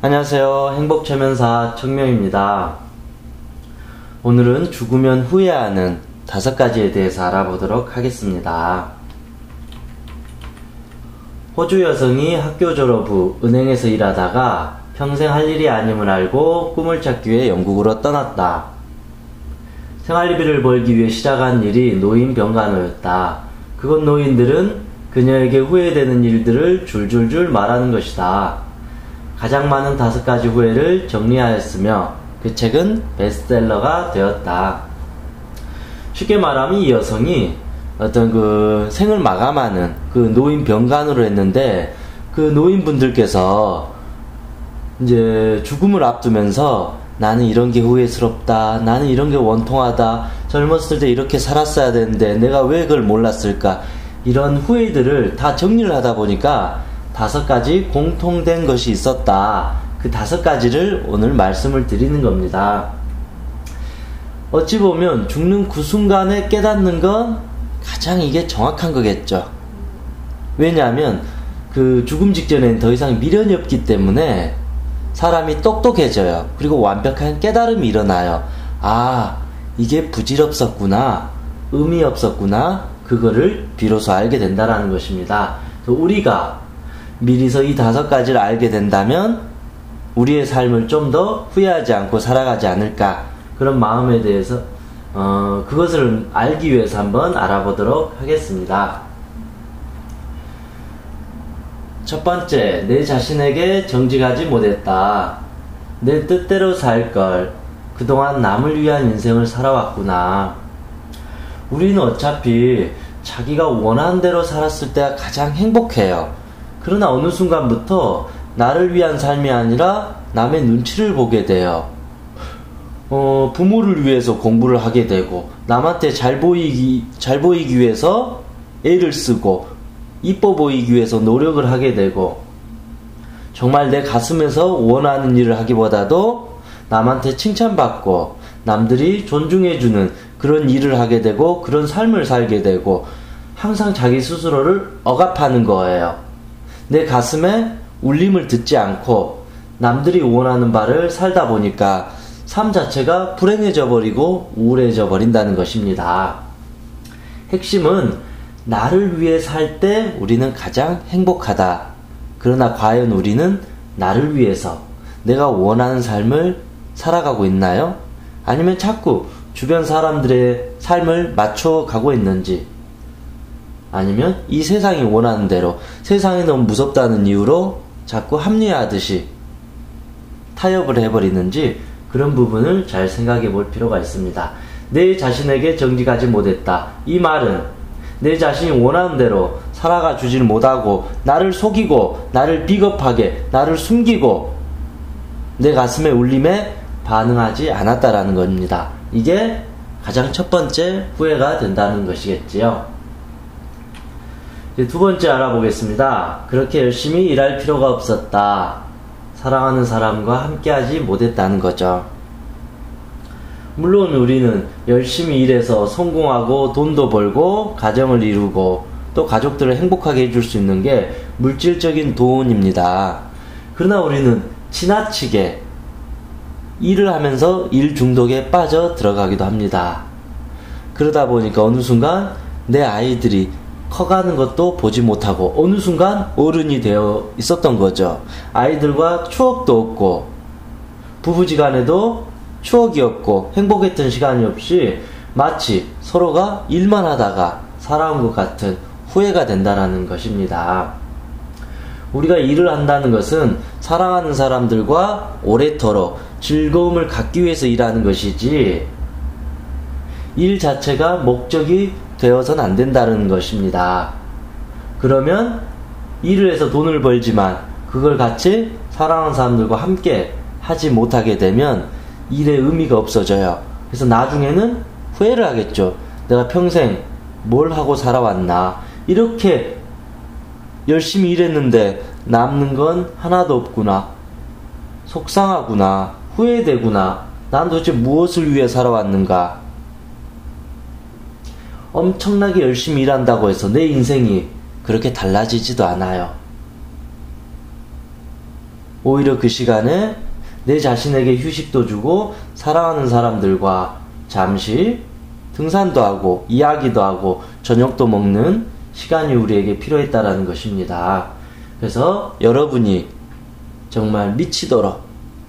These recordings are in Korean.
안녕하세요. 행복최면사 청명입니다. 오늘은 죽으면 후회하는 5가지에 대해서 알아보도록 하겠습니다. 호주 여성이 학교 졸업 후 은행에서 일하다가 평생 할 일이 아님을 알고 꿈을 찾기 위해 영국으로 떠났다. 생활비를 벌기 위해 시작한 일이 노인 병간호였다. 그곳 노인들은 그녀에게 후회되는 일들을 줄줄줄 말하는 것이다. 가장 많은 5가지 후회를 정리하였으며 그 책은 베스트셀러가 되었다. 쉽게 말하면 이 여성이 어떤 생을 마감하는 노인 병간호를 했는데 그 노인분들께서 이제 죽음을 앞두면서 나는 이런 게 후회스럽다. 나는 이런 게 원통하다. 젊었을 때 이렇게 살았어야 되는데 내가 왜 그걸 몰랐을까. 이런 후회들을 다 정리를 하다 보니까 5가지 공통된 것이 있었다. 그 5가지를 오늘 말씀을 드리는 겁니다. 어찌 보면 죽는 그 순간에 깨닫는 건 가장 이게 정확한 거겠죠. 왜냐하면 그 죽음 직전에는 더 이상 미련이 없기 때문에 사람이 똑똑해져요. 그리고 완벽한 깨달음이 일어나요. 아, 이게 부질없었구나. 의미 없었구나. 그거를 비로소 알게 된다라는 것입니다. 우리가 미리서 이 5가지를 알게 된다면 우리의 삶을 좀 더 후회하지 않고 살아가지 않을까, 그런 마음에 대해서 그것을 알기 위해서 한번 알아보도록 하겠습니다. 첫 번째, 내 자신에게 정직하지 못했다. 내 뜻대로 살 걸. 그동안 남을 위한 인생을 살아왔구나. 우리는 어차피 자기가 원하는 대로 살았을 때가 가장 행복해요. 그러나 어느 순간부터 나를 위한 삶이 아니라 남의 눈치를 보게 돼요. 부모를 위해서 공부를 하게 되고, 남한테 잘 보이기 위해서 애를 쓰고, 이뻐 보이기 위해서 노력을 하게 되고, 정말 내 가슴에서 원하는 일을 하기보다도 남한테 칭찬받고 남들이 존중해주는 그런 일을 하게 되고, 그런 삶을 살게 되고, 항상 자기 스스로를 억압하는 거예요. 내 가슴에 울림을 듣지 않고 남들이 원하는 바를 살다 보니까 삶 자체가 불행해져 버리고 우울해져 버린다는 것입니다. 핵심은 나를 위해 살 때 우리는 가장 행복하다. 그러나 과연 우리는 나를 위해서 내가 원하는 삶을 살아가고 있나요? 아니면 자꾸 주변 사람들의 삶을 맞춰가고 있는지, 아니면 이 세상이 원하는 대로, 세상이 너무 무섭다는 이유로 자꾸 합리화하듯이 타협을 해버리는지, 그런 부분을 잘 생각해 볼 필요가 있습니다. 내 자신에게 정직하지 못했다. 이 말은 내 자신이 원하는 대로 살아가 주지를 못하고 나를 속이고 나를 비겁하게 나를 숨기고 내 가슴의 울림에 반응하지 않았다라는 겁니다. 이게 가장 첫 번째 후회가 된다는 것이겠지요. 이제 2번째 알아보겠습니다. 그렇게 열심히 일할 필요가 없었다. 사랑하는 사람과 함께하지 못했다는 거죠. 물론 우리는 열심히 일해서 성공하고 돈도 벌고 가정을 이루고 또 가족들을 행복하게 해줄 수 있는 게 물질적인 돈입니다. 그러나 우리는 지나치게 일을 하면서 일 중독에 빠져 들어가기도 합니다. 그러다 보니까 어느 순간 내 아이들이 커가는 것도 보지 못하고 어느 순간 어른이 되어 있었던 거죠. 아이들과 추억도 없고 부부지간에도 추억이 없고 행복했던 시간이 없이 마치 서로가 일만 하다가 살아온 것 같은 후회가 된다는 것입니다. 우리가 일을 한다는 것은 사랑하는 사람들과 오래도록 즐거움을 갖기 위해서 일하는 것이지, 일 자체가 목적이 되어서는 안 된다는 것입니다. 그러면 일을 해서 돈을 벌지만 그걸 같이 사랑하는 사람들과 함께 하지 못하게 되면 일의 의미가 없어져요. 그래서 나중에는 후회를 하겠죠. 내가 평생 뭘 하고 살아왔나. 이렇게 열심히 일했는데 남는 건 하나도 없구나. 속상하구나. 후회되구나. 난 도대체 무엇을 위해 살아왔는가. 엄청나게 열심히 일한다고 해서 내 인생이 그렇게 달라지지도 않아요. 오히려 그 시간에 내 자신에게 휴식도 주고 사랑하는 사람들과 잠시 등산도 하고 이야기도 하고 저녁도 먹는 시간이 우리에게 필요했다라는 것입니다. 그래서 여러분이 정말 미치도록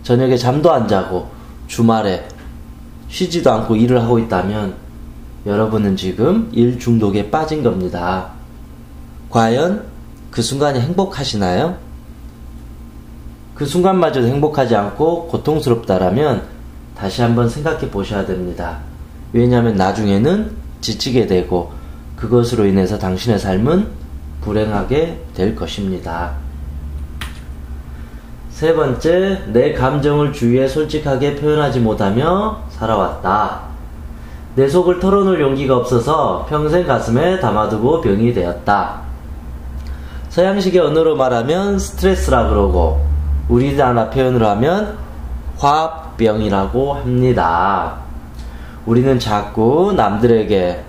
저녁에 잠도 안 자고 주말에 쉬지도 않고 일을 하고 있다면 여러분은 지금 일 중독에 빠진 겁니다. 과연 그 순간이 행복하시나요? 그 순간마저도 행복하지 않고 고통스럽다라면 다시 한번 생각해 보셔야 됩니다. 왜냐하면 나중에는 지치게 되고 그것으로 인해서 당신의 삶은 불행하게 될 것입니다. 세 번째, 내 감정을 주위에 솔직하게 표현하지 못하며 살아왔다. 내 속을 털어놓을 용기가 없어서 평생 가슴에 담아두고 병이 되었다. 서양식의 언어로 말하면 스트레스라 그러고 우리나라 표현으로 하면 화병이라고 합니다. 우리는 자꾸 남들에게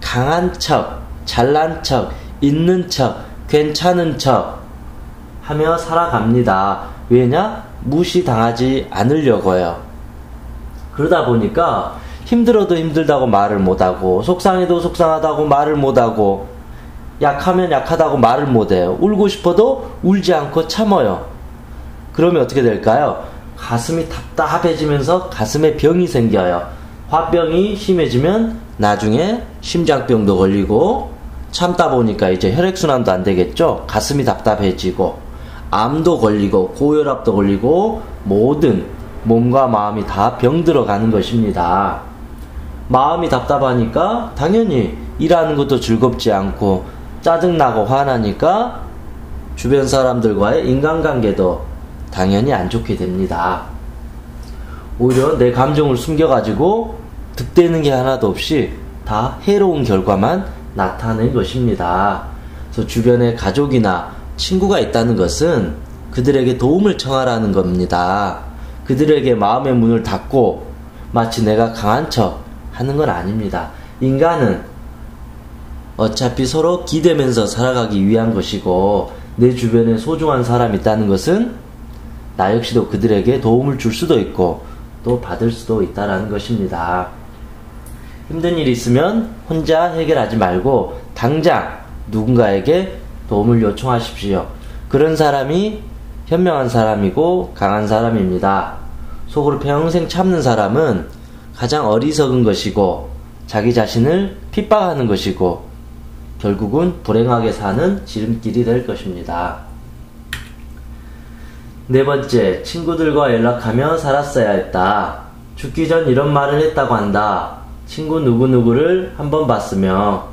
강한 척, 잘난 척, 있는 척, 괜찮은 척 하며 살아갑니다. 왜냐? 무시당하지 않으려고요. 그러다 보니까 힘들어도 힘들다고 말을 못하고 속상해도 속상하다고 말을 못하고 약하면 약하다고 말을 못해요. 울고 싶어도 울지 않고 참아요. 그러면 어떻게 될까요? 가슴이 답답해지면서 가슴에 병이 생겨요. 화병이 심해지면 나중에 심장병도 걸리고 참다 보니까 이제 혈액순환도 안 되겠죠. 가슴이 답답해지고 암도 걸리고 고혈압도 걸리고 모든 몸과 마음이 다 병들어가는 것입니다. 마음이 답답하니까 당연히 일하는 것도 즐겁지 않고 짜증나고 화나니까 주변 사람들과의 인간관계도 당연히 안 좋게 됩니다. 오히려 내 감정을 숨겨가지고 득되는 게 하나도 없이 다 해로운 결과만 나타낸 것입니다. 그래서 주변에 가족이나 친구가 있다는 것은 그들에게 도움을 청하라는 겁니다. 그들에게 마음의 문을 닫고 마치 내가 강한 척 하는 건 아닙니다. 인간은 어차피 서로 기대면서 살아가기 위한 것이고 내 주변에 소중한 사람이 있다는 것은 나 역시도 그들에게 도움을 줄 수도 있고 또 받을 수도 있다는 것입니다. 힘든 일이 있으면 혼자 해결하지 말고 당장 누군가에게 도움을 요청하십시오. 그런 사람이 현명한 사람이고 강한 사람입니다. 속으로 평생 참는 사람은 가장 어리석은 것이고 자기 자신을 핍박하는 것이고 결국은 불행하게 사는 지름길이 될 것입니다. 네 번째, 친구들과 연락하며 살았어야 했다. 죽기 전 이런 말을 했다고 한다. 친구 누구누구를 한번 봤으며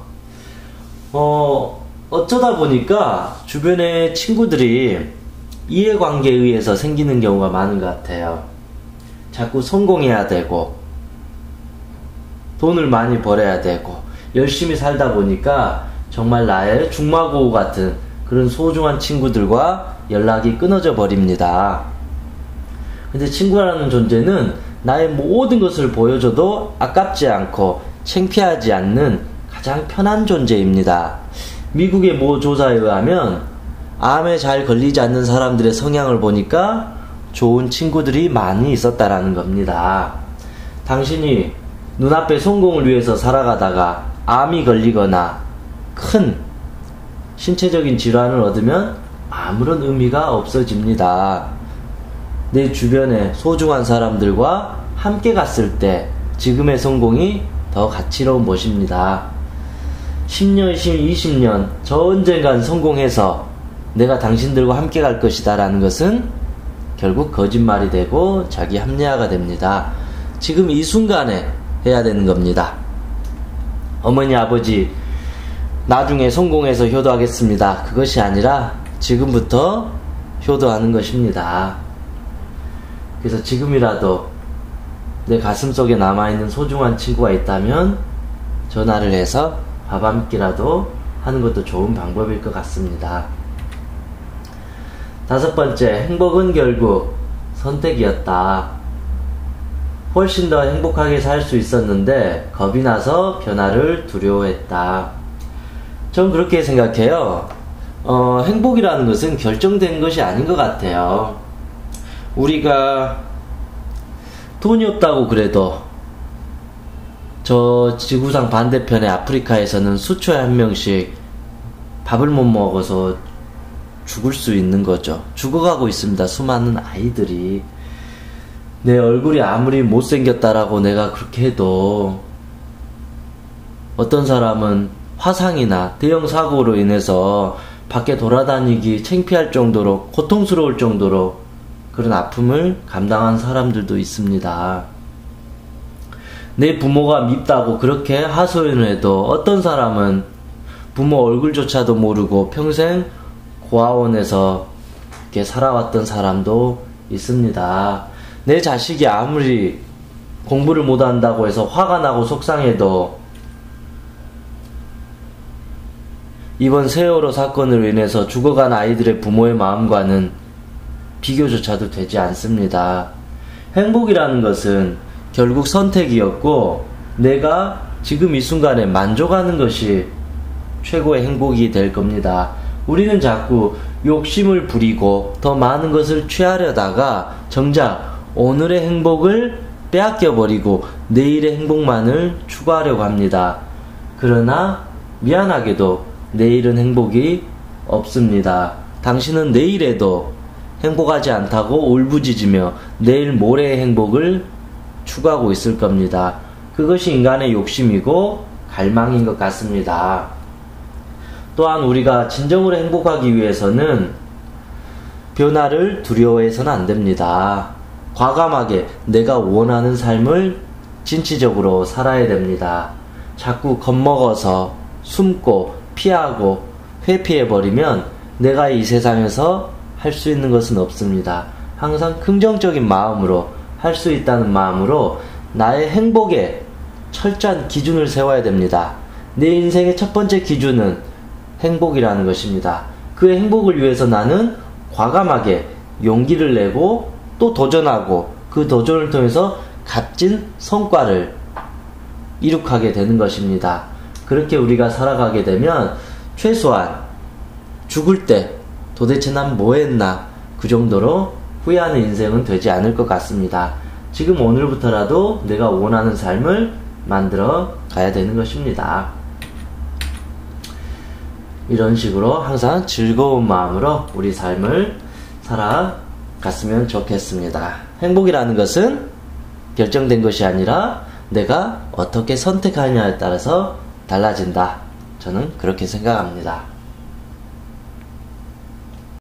어쩌다 보니까 주변에 친구들이 이해관계에 의해서 생기는 경우가 많은 것 같아요. 자꾸 성공해야 되고 돈을 많이 벌어야 되고 열심히 살다 보니까 정말 나의 중마고우 같은 그런 소중한 친구들과 연락이 끊어져 버립니다. 근데 친구라는 존재는 나의 모든 것을 보여줘도 아깝지 않고 창피하지 않는 가장 편한 존재입니다. 미국의 모 조사에 의하면 암에 잘 걸리지 않는 사람들의 성향을 보니까 좋은 친구들이 많이 있었다라는 겁니다. 당신이 눈앞의 성공을 위해서 살아가다가 암이 걸리거나 큰 신체적인 질환을 얻으면 아무런 의미가 없어집니다. 내 주변에 소중한 사람들과 함께 갔을 때 지금의 성공이 더 가치로운 것입니다. 10년, 20년 저 언젠간 성공해서 내가 당신들과 함께 갈 것이다 라는 것은 결국 거짓말이 되고 자기 합리화가 됩니다. 지금 이 순간에 해야 되는 겁니다. 어머니, 아버지 나중에 성공해서 효도하겠습니다. 그것이 아니라 지금부터 효도하는 것입니다. 그래서 지금이라도 내 가슴속에 남아있는 소중한 친구가 있다면 전화를 해서 밥 한 끼라도 하는 것도 좋은 방법일 것 같습니다. 다섯 번째, 행복은 결국 선택이었다. 훨씬 더 행복하게 살 수 있었는데 겁이 나서 변화를 두려워했다. 전 그렇게 생각해요. 행복이라는 것은 결정된 것이 아닌 것 같아요. 우리가 돈이 없다고 그래도 저 지구상 반대편의 아프리카에서는 수초에 한 명씩 밥을 못 먹어서 죽을 수 있는 거죠. 죽어가고 있습니다. 수많은 아이들이. 내 얼굴이 아무리 못생겼다라고 내가 그렇게 해도 어떤 사람은 화상이나 대형 사고로 인해서 밖에 돌아다니기 창피할 정도로 고통스러울 정도로 그런 아픔을 감당한 사람들도 있습니다. 내 부모가 밉다고 그렇게 하소연을 해도 어떤 사람은 부모 얼굴조차도 모르고 평생 고아원에서 이렇게 살아왔던 사람도 있습니다. 내 자식이 아무리 공부를 못한다고 해서 화가 나고 속상해도 이번 세월호 사건으로 인해서 죽어간 아이들의 부모의 마음과는 비교조차도 되지 않습니다. 행복이라는 것은 결국 선택이었고 내가 지금 이 순간에 만족하는 것이 최고의 행복이 될 겁니다. 우리는 자꾸 욕심을 부리고 더 많은 것을 취하려다가 정작 오늘의 행복을 빼앗겨버리고 내일의 행복만을 추구하려고 합니다. 그러나 미안하게도 내일은 행복이 없습니다. 당신은 내일에도 행복하지 않다고 울부짖으며 내일 모레의 행복을 추구하고 있을 겁니다. 그것이 인간의 욕심이고 갈망인 것 같습니다. 또한 우리가 진정으로 행복하기 위해서는 변화를 두려워해서는 안 됩니다. 과감하게 내가 원하는 삶을 진취적으로 살아야 됩니다. 자꾸 겁먹어서 숨고 피하고 회피해버리면 내가 이 세상에서 할 수 있는 것은 없습니다. 항상 긍정적인 마음으로 할 수 있다는 마음으로 나의 행복에 철저한 기준을 세워야 됩니다. 내 인생의 첫 번째 기준은 행복이라는 것입니다. 그 행복을 위해서 나는 과감하게 용기를 내고 또 도전하고 그 도전을 통해서 값진 성과를 이룩하게 되는 것입니다. 그렇게 우리가 살아가게 되면 최소한 죽을 때 도대체 난 뭐 했나 그 정도로 후회하는 인생은 되지 않을 것 같습니다. 지금 오늘부터라도 내가 원하는 삶을 만들어 가야 되는 것입니다. 이런 식으로 항상 즐거운 마음으로 우리 삶을 살아갔으면 좋겠습니다. 행복이라는 것은 결정된 것이 아니라 내가 어떻게 선택하느냐에 따라서 달라진다. 저는 그렇게 생각합니다.